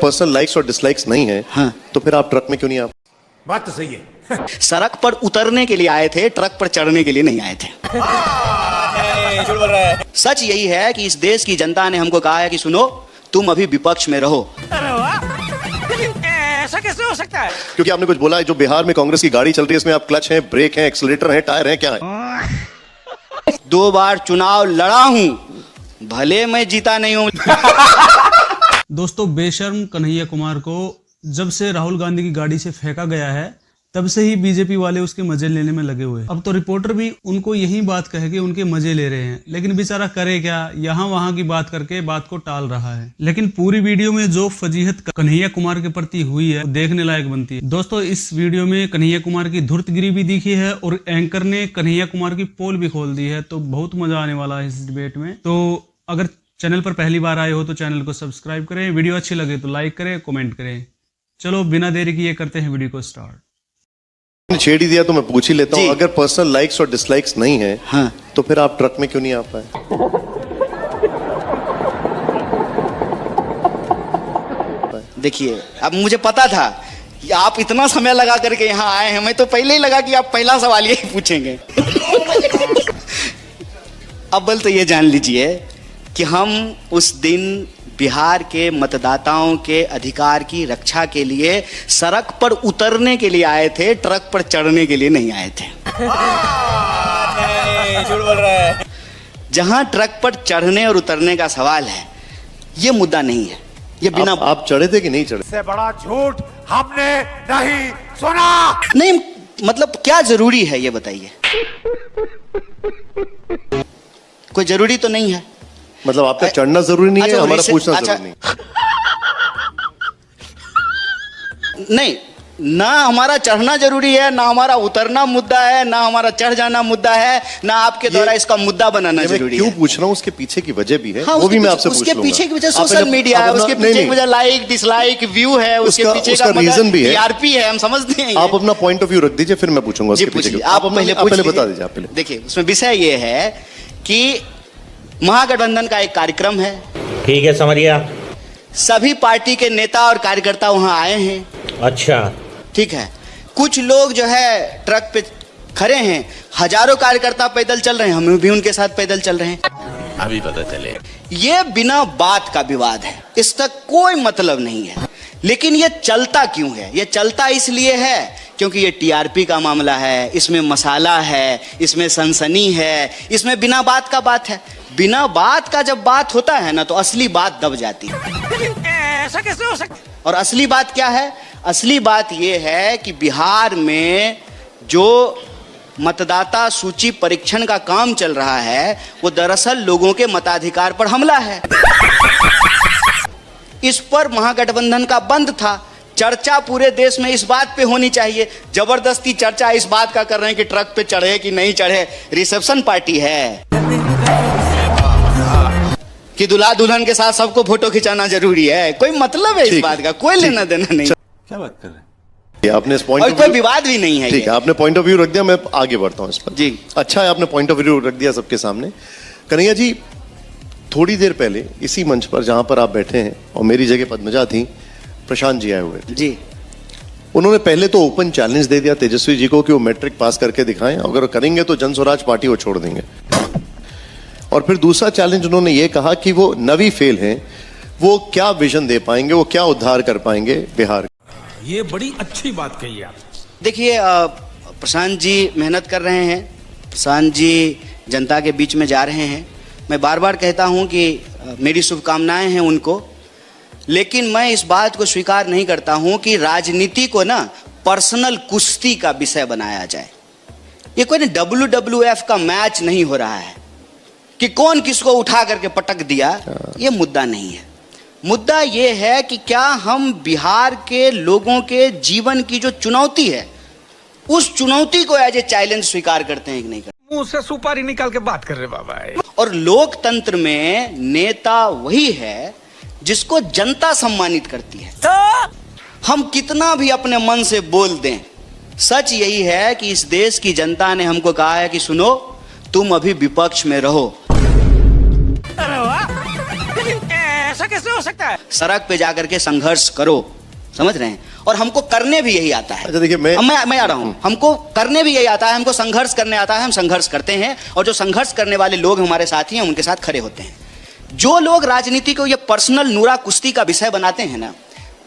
Personal likes और dislikes नहीं है। हाँ। तो फिर आप ट्रक में क्यों नहीं आप? बात तो सही है। सड़क पर उतरने के लिए आए थे, ट्रक पर चढ़ने के लिए नहीं आए थे। झूठ बोल रहा है। सच यही है कि इस देश की जनता ने हमको कहा है कि सुनो, तुम अभी विपक्ष में रहो। अरे वाह, ऐसा कैसे हो सकता है? क्योंकि आपने कुछ बोला है, जो बिहार में कांग्रेस की गाड़ी चल रही है इसमें आप क्लच है, ब्रेक है, एक्सीलरेटर है, टायर है, क्या है? 2 बार चुनाव लड़ा हूं, भले मैं जीता नहीं हूं। दोस्तों, बेशर्म कन्हैया कुमार को जब से राहुल गांधी की गाड़ी से फेंका गया है, तब से ही बीजेपी वाले उसके मजे लेने में लगे हुए हैं। अब तो रिपोर्टर भी उनको यही बात कहे कि उनके मजे ले रहे हैं, लेकिन बेचारा करे क्या, यहाँ वहां की बात करके बात को टाल रहा है। लेकिन पूरी वीडियो में जो फजीहत कन्हैया कुमार के प्रति हुई है, देखने लायक बनती है। दोस्तों, इस वीडियो में कन्हैया कुमार की धूर्तगिरी भी दिखी है और एंकर ने कन्हैया कुमार की पोल भी खोल दी है, तो बहुत मजा आने वाला है इस डिबेट में। तो अगर चैनल पर पहली बार आए हो तो चैनल को सब्सक्राइब करें, वीडियो अच्छी लगे तो लाइक करें, कमेंट करें। चलो बिना देरी किए करते हैं वीडियो को स्टार्ट। छेड़ ही दिया तो मैं पूछ ही लेता हूँ, जी। अगर पर्सनल लाइक्स और डिसलाइक्स नहीं है, हाँ। तो फिर आप ट्रक में क्यों नहीं आ पाए? देखिए, अब मुझे पता था कि आप इतना समय लगा करके यहाँ आए हैं, मैं तो पहले ही लगा कि आप पहला सवाल यही पूछेंगे। अव्वल तो ये जान लीजिए कि हम उस दिन बिहार के मतदाताओं के अधिकार की रक्षा के लिए सड़क पर उतरने के लिए आए थे, ट्रक पर चढ़ने के लिए नहीं आए थे। झूठ बोल रहा है। जहां ट्रक पर चढ़ने और उतरने का सवाल है, ये मुद्दा नहीं है। ये बिना आप चढ़े थे कि नहीं चढ़े? इससे बड़ा झूठ हमने नहीं सुना। नहीं, मतलब क्या जरूरी है ये बताइए। कोई जरूरी तो नहीं है। मतलब आपका चढ़ना जरूरी नहीं है, अच्छा, हमारा पूछना अच्छा, जरूरी नहीं। नहीं, ना हमारा चढ़ना जरूरी है, ना हमारा उतरना मुद्दा है, ना हमारा चढ़ जाना मुद्दा है, ना आपके द्वारा इसका मुद्दा बनाना मैं जरूरी क्यों है। पूछ रहा हूँ, उसके पीछे की वजह भी है। हाँ, वो भी मैं आपसे उसके पूछ लूंगा। पीछे की वजह आप सोशल पहले- मीडिया आप है, अपना- उसके नहीं, पीछे की नहीं। वजह लाइक डिसलाइक व्यू है, उसके उसका- पीछे उसका का reason भी है। टीआरपी है, हम समझते हैं। आप अपना पॉइंट ऑफ व्यू रख दीजिए, फिर मैं पूछूंगा जी, उसके पीछे पूछिए। की। आप पहले बता दीजिए। आप पहले देखिए, उसमें विषय ये है कि महागठबंधन का एक कार्यक्रम है, ठीक है, समझिए। सभी पार्टी के नेता और कार्यकर्ता वहां आए हैं। अच्छा, ठीक है, कुछ लोग जो है ट्रक पे खड़े हैं, हजारों कार्यकर्ता पैदल चल रहे हैं, हम भी उनके साथ पैदल चल रहे हैं। अभी पता चले। ये बिना बात का विवाद है, इसका कोई मतलब नहीं है। लेकिन ये चलता क्यों है? ये चलता इसलिए है क्योंकि ये टीआरपी का मामला है, इसमें मसाला है, इसमें सनसनी है, इसमें बिना बात का बात है। बिना बात का जब बात होता है ना, तो असली बात दब जाती है। ऐसा कैसे हो सकता है? और असली बात क्या है? असली बात यह है कि बिहार में जो मतदाता सूची परीक्षण का काम चल रहा है, वो दरअसल लोगों के मताधिकार पर हमला है। इस पर महागठबंधन का बंद था। चर्चा पूरे देश में इस बात पे होनी चाहिए। जबरदस्ती चर्चा इस बात का कर रहे हैं कि ट्रक पे चढ़े कि नहीं चढ़े। रिसेप्शन पार्टी है कि दुल्हा दुल्हन के साथ सबको फोटो खिंचाना जरूरी है? कोई मतलब है इस ठीक बात का? कोई लेना देना नहीं। क्या बात कर रहे हैं? आपने इस पॉइंट और कोई विवाद भी नहीं है। ठीक है, आपने पॉइंट ऑफ व्यू रख दिया, मैं आगे बढ़ता हूँ इस पर। जी। अच्छा है, आपने पॉइंट ऑफ व्यू रख दिया सबके सामने। कन्हैया जी, थोड़ी देर पहले इसी मंच पर जहां पर आप बैठे हैं और मेरी जगह पद्मजा थी, प्रशांत जी आए हुए थे। जी, उन्होंने पहले तो ओपन चैलेंज दे दिया तेजस्वी जी को कि वो मैट्रिक पास करके दिखाएं, अगर करेंगे तो जन स्वराज पार्टी वो छोड़ देंगे। और फिर दूसरा चैलेंज उन्होंने ये कहा कि वो नवी फेल हैं, वो क्या विजन दे पाएंगे, वो क्या उद्धार कर पाएंगे बिहार का। ये बड़ी अच्छी बात कही आप। देखिए, प्रशांत जी मेहनत कर रहे हैं, प्रशांत जी जनता के बीच में जा रहे हैं। मैं बार बार कहता हूं कि मेरी शुभकामनाएं हैं उनको, लेकिन मैं इस बात को स्वीकार नहीं करता हूं कि राजनीति को ना पर्सनल कुश्ती का विषय बनाया जाए। ये कोई ना WWF का मैच नहीं हो रहा है कि कौन किसको उठा करके पटक दिया। ये मुद्दा नहीं है। मुद्दा ये है कि क्या हम बिहार के लोगों के जीवन की जो चुनौती है, उस चुनौती को एज ए चैलेंज स्वीकार करते हैं कि नहीं करते? मुंह से सुपारी निकाल के बात कर रहे बाबा। और लोकतंत्र में नेता वही है जिसको जनता सम्मानित करती है। हम कितना भी अपने मन से बोल दें, सच यही है कि इस देश की जनता ने हमको कहा है कि सुनो, तुम अभी विपक्ष में रहो। अरे वाह, ऐसा कैसे हो सकता है? सड़क पे जाकर के संघर्ष करो, समझ रहे हैं। और हमको करने भी यही आता है। अच्छा देखिए, मैं आ रहा हूं, हमको करने भी यही आता है, हमको संघर्ष करने आता है, हम संघर्ष करते हैं, और जो संघर्ष करने वाले लोग हमारे साथी हैं उनके साथ खड़े होते हैं। जो लोग राजनीति को ये पर्सनल नूरा कुश्ती का विषय बनाते हैं ना,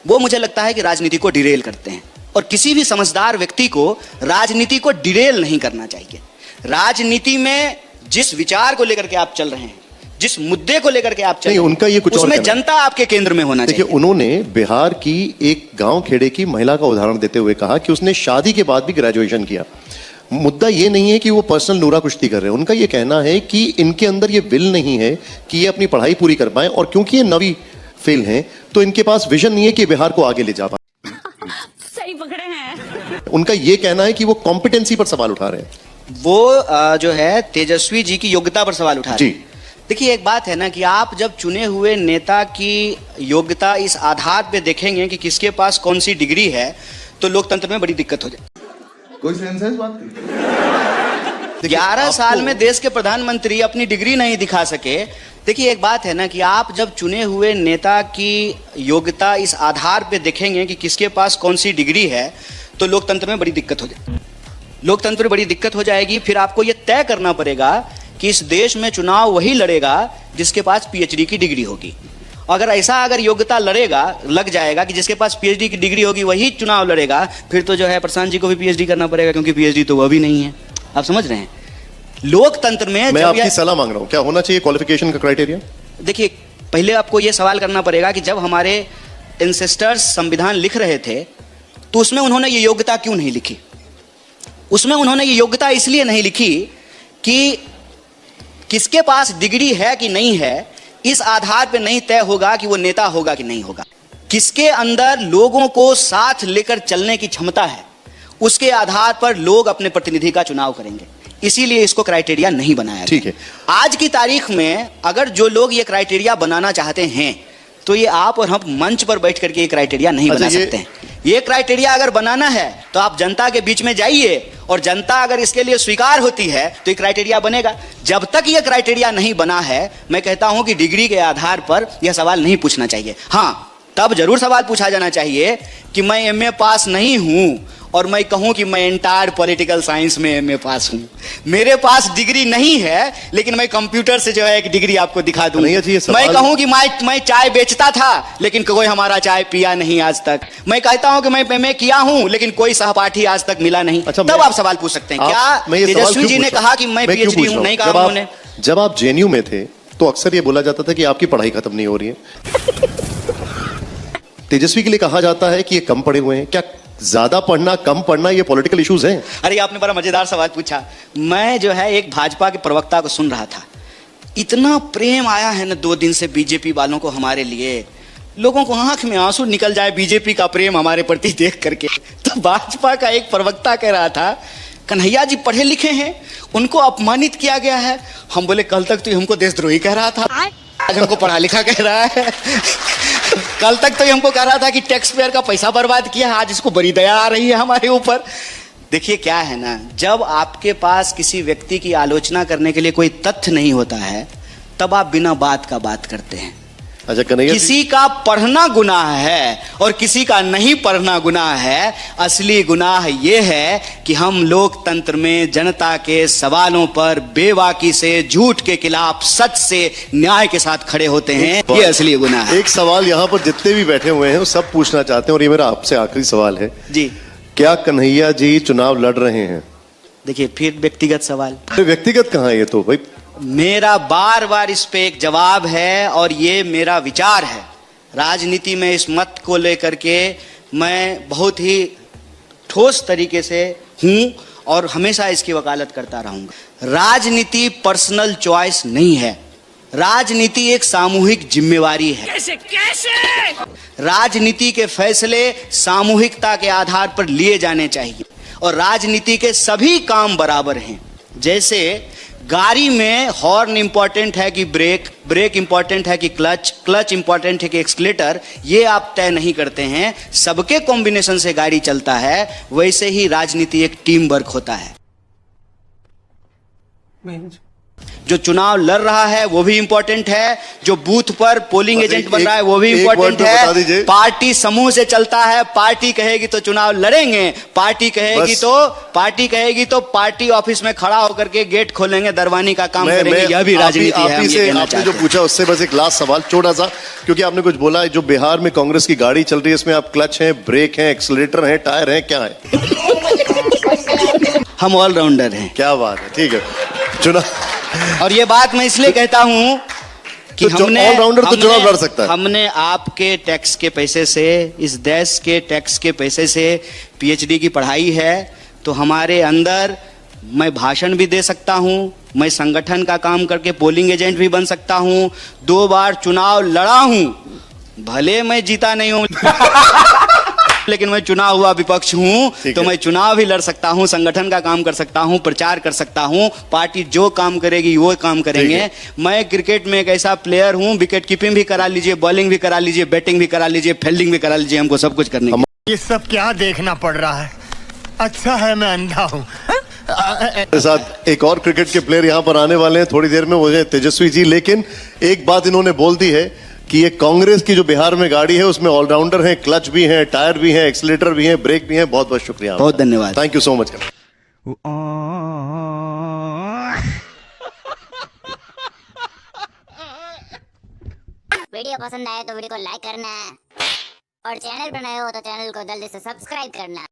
वो मुझे लगता है कि राजनीति को डिरेल करते हैं। और किसी भी समझदार व्यक्ति को राजनीति को डिरेल नहीं करना चाहिए। राजनीति में जिस विचार को लेकर के आप चल रहे हैं, जिस मुद्दे को लेकर के आप चल रहे हैं, उनका ये कुछ और उसमें कहना है। जनता आपके केंद्र में होना चाहिए। देखिए, उन्होंने बिहार की एक गांव खेड़े की महिला का उदाहरण देते हुए कहा कि उसने शादी के बाद भी ग्रेजुएशन किया। मुद्दा ये नहीं है कि वो पर्सनल नूरा कुश्ती कर रहे हैं, उनका ये कहना है कि इनके अंदर ये विल नहीं है कि ये अपनी पढ़ाई पूरी कर पाए, और क्योंकि ये नवी फेल हैं तो इनके पास विजन नहीं है कि बिहार को आगे ले जा पाए। सही पकड़े हैं। उनका ये कहना है कि वो कॉम्पिटेंसी पर सवाल उठा रहे हैं। वो जो है तेजस्वी जी की योग्यता पर सवाल उठा रहे हैं। जी। देखिए, एक बात है ना कि आप जब चुने हुए नेता की योग्यता इस आधार पे देखेंगे कि किसके पास कौन सी डिग्री है, तो लोकतंत्र में बड़ी दिक्कत हो जाए। कोई सेंस है इस बात की? 11 साल में देश के प्रधानमंत्री अपनी डिग्री नहीं दिखा सके। देखिए, एक बात है ना कि आप जब चुने हुए नेता की योग्यता इस आधार पे देखेंगे कि किसके पास कौन सी डिग्री है, तो लोकतंत्र में बड़ी दिक्कत हो जाए। लोकतंत्र में बड़ी दिक्कत हो जाएगी। फिर आपको यह तय करना पड़ेगा कि इस देश में चुनाव वही लड़ेगा जिसके पास पीएचडी की डिग्री होगी। अगर योग्यता लग जाएगा कि जिसके पास पीएचडी की डिग्री होगी वही चुनाव लड़ेगा, फिर तो जो है प्रशांत जी को भी पीएचडी करना पड़ेगा, क्योंकि पीएचडी तो वह भी नहीं है। आप समझ रहे हैं? लोकतंत्र में मैं आपकी सलाह मांग रहा हूं, क्या होना चाहिए क्वालिफिकेशन का क्राइटेरिया? देखिए, पहले आपको यह सवाल करना पड़ेगा कि जब हमारे एंसेस्टर्स संविधान लिख रहे थे तो उसमें उन्होंने ये योग्यता क्यों नहीं लिखी? उसमें उन्होंने ये योग्यता इसलिए नहीं लिखी कि किसके पास डिग्री है कि नहीं है, इस आधार पर नहीं तय होगा कि वो नेता होगा कि नहीं होगा। किसके अंदर लोगों को साथ लेकर चलने की क्षमता है, उसके आधार पर लोग अपने प्रतिनिधि का चुनाव करेंगे। इसीलिए इसको क्राइटेरिया नहीं बनाया। ठीक है। आज की तारीख में अगर जो लोग ये क्राइटेरिया बनाना चाहते हैं तो ये आप और हम मंच पर बैठ करके ये क्राइटेरिया नहीं बना सकते हैं। ये क्राइटेरिया अगर बनाना है तो आप जनता के बीच में जाइए, और जनता अगर इसके लिए स्वीकार होती है तो ये क्राइटेरिया बनेगा। जब तक ये क्राइटेरिया नहीं बना है, मैं कहता हूं कि डिग्री के आधार पर यह सवाल नहीं पूछना चाहिए। हाँ, तब जरूर सवाल पूछा जाना चाहिए कि मैं एमए पास नहीं हूं और मैं कहूं कि मैं एंटायर पॉलिटिकल साइंस में एमए पास हूं, मेरे पास डिग्री नहीं है, लेकिन मैं कंप्यूटर से जो है एक डिग्री आपको दिखा दूं। मैं कहूं कि मैं चाय बेचता था लेकिन कोई हमारा चाय पिया नहीं आज तक। मैं कहता हूं कि मैं एमए किया हूं लेकिन कोई सहपाठी आज तक मिला नहीं। अच्छा, तब आप सवाल पूछ सकते हैं। क्या तेजस्वी जी ने कहा कि मैं पीएचडी हूं? नहीं कहा उन्होंने। जब आप जेएनयू में थे तो अक्सर ये बोला जाता था कि आपकी पढ़ाई खत्म नहीं हो रही है। तेजस्वी के लिए कहा जाता है कि ये कम पढ़े हुए हैं। क्या ज्यादा पढ़ना कम पढ़ना ये पॉलिटिकल इश्यूज हैं? अरे, आपने बड़ा मजेदार सवाल पूछा। मैं जो है एक भाजपा के प्रवक्ता को सुन रहा था, इतना प्रेम आया है ना 2 दिन से बीजेपी वालों को हमारे लिए, लोगों को आंख में आंसू निकल जाए बीजेपी का प्रेम हमारे प्रति देख करके। तो भाजपा का एक प्रवक्ता कह रहा था, कन्हैया जी पढ़े लिखे हैं, उनको अपमानित किया गया है। हम बोले, कल तक तो हमको देशद्रोही कह रहा था, आज हमको पढ़ा लिखा कह रहा है। कल तक तो हमको कह रहा था कि टैक्स पेयर का पैसा बर्बाद किया, आज इसको बड़ी दया आ रही है हमारे ऊपर। देखिए, क्या है ना, जब आपके पास किसी व्यक्ति की आलोचना करने के लिए कोई तथ्य नहीं होता है, तब आप बिना बात का बात करते हैं। अच्छा, कन्हैया किसी का पढ़ना गुनाह है और किसी का नहीं पढ़ना गुनाह है। असली गुनाह यह है कि हम लोकतंत्र में जनता के सवालों पर बेबाकी से, झूठ के खिलाफ सच से, न्याय के साथ खड़े होते हैं। ये असली गुनाह है। एक सवाल यहाँ पर जितने भी बैठे हुए हैं वो सब पूछना चाहते हैं, और ये मेरा आपसे आखिरी सवाल है जी। क्या कन्हैया जी चुनाव लड़ रहे हैं? देखिए, फिर व्यक्तिगत सवाल। व्यक्तिगत कहाँ है ये तो भाई? मेरा बार बार इस पे एक जवाब है और ये मेरा विचार है। राजनीति में इस मत को लेकर के मैं बहुत ही ठोस तरीके से हूं और हमेशा इसकी वकालत करता रहूंगा। राजनीति पर्सनल चॉइस नहीं है, राजनीति एक सामूहिक जिम्मेवारी है। कैसे राजनीति के फैसले सामूहिकता के आधार पर लिए जाने चाहिए, और राजनीति के सभी काम बराबर हैं। जैसे गाड़ी में हॉर्न इंपॉर्टेंट है कि ब्रेक इंपॉर्टेंट है कि क्लच इंपॉर्टेंट है कि एक्सीलरेटर, ये आप तय नहीं करते हैं। सबके कॉम्बिनेशन से गाड़ी चलता है। वैसे ही राजनीति एक टीम वर्क होता है। जो चुनाव लड़ रहा है वो भी इंपॉर्टेंट है, जो बूथ पर पोलिंग बस एजेंट एक- बन रहा है वो भी एक इंपॉर्टेंट word में बता दीजिए। है। पार्टी समूह से चलता है, पार्टी कहेगी तो चुनाव लड़ेंगे, पार्टी कहेगी तो पार्टी ऑफिस में खड़ा होकर के गेट खोलेंगे, दरवानी का काम करेंगे। यह भी राजनीति है, हम ये कहना आपने जो चाहते हैं। पूछा उससे बस एक लास्ट सवाल छोटा सा, क्योंकि आपने कुछ बोला जो बिहार में कांग्रेस की गाड़ी चल रही है इसमें आप क्लच हैं, ब्रेक हैं, एक्सीलरेटर हैं, टायर हैं, क्या है? हम ऑलराउंडर हैं। क्या बात है, ठीक है। चुनाव और ये बात मैं इसलिए कहता हूं कि तो ऑलराउंडर तो चुनाव लड़ सकता है। हमने आपके टैक्स के पैसे से, इस देश के टैक्स के पैसे से पीएचडी की पढ़ाई है, तो हमारे अंदर मैं भाषण भी दे सकता हूं, मैं संगठन का काम करके पोलिंग एजेंट भी बन सकता हूं, 2 बार चुनाव लड़ा हूं, भले मैं जीता नहीं हूं लेकिन मैं चुनाव हुआ विपक्ष हूं, ठीक तो है। मैं चुनाव भी लड़ सकता हूं, संगठन का काम कर सकता हूं, प्रचार कर सकता हूं, पार्टी जो काम करेगी वो काम करेंगे। ठीक मैं क्रिकेट में एक ऐसा प्लेयर हूं, विकेट कीपिंग भी करा लीजिए, बॉलिंग भी करा लीजिए, बैटिंग भी करा लीजिए, फील्डिंग भी करा लीजिए, हमको सब कुछ करने की। ये सब क्या देखना पड़ रहा है? अच्छा है मैं अंधा हूँ। मेरे साथ एक और क्रिकेट के प्लेयर यहाँ पर आने वाले हैं थोड़ी देर में, वो है तेजस्वी जी। लेकिन एक बात इन्होंने बोल दी है कि ये कांग्रेस की जो बिहार में गाड़ी है उसमें ऑलराउंडर हैं, क्लच भी हैं, टायर भी हैं, एक्सीलरेटर भी हैं, ब्रेक भी हैं। बहुत बहुत शुक्रिया, बहुत धन्यवाद। Thank you so much. Video पसंद आए तो वीडियो को लाइक करना है और चैनल पर नए हो तो चैनल को जल्दी से सब्सक्राइब करना है।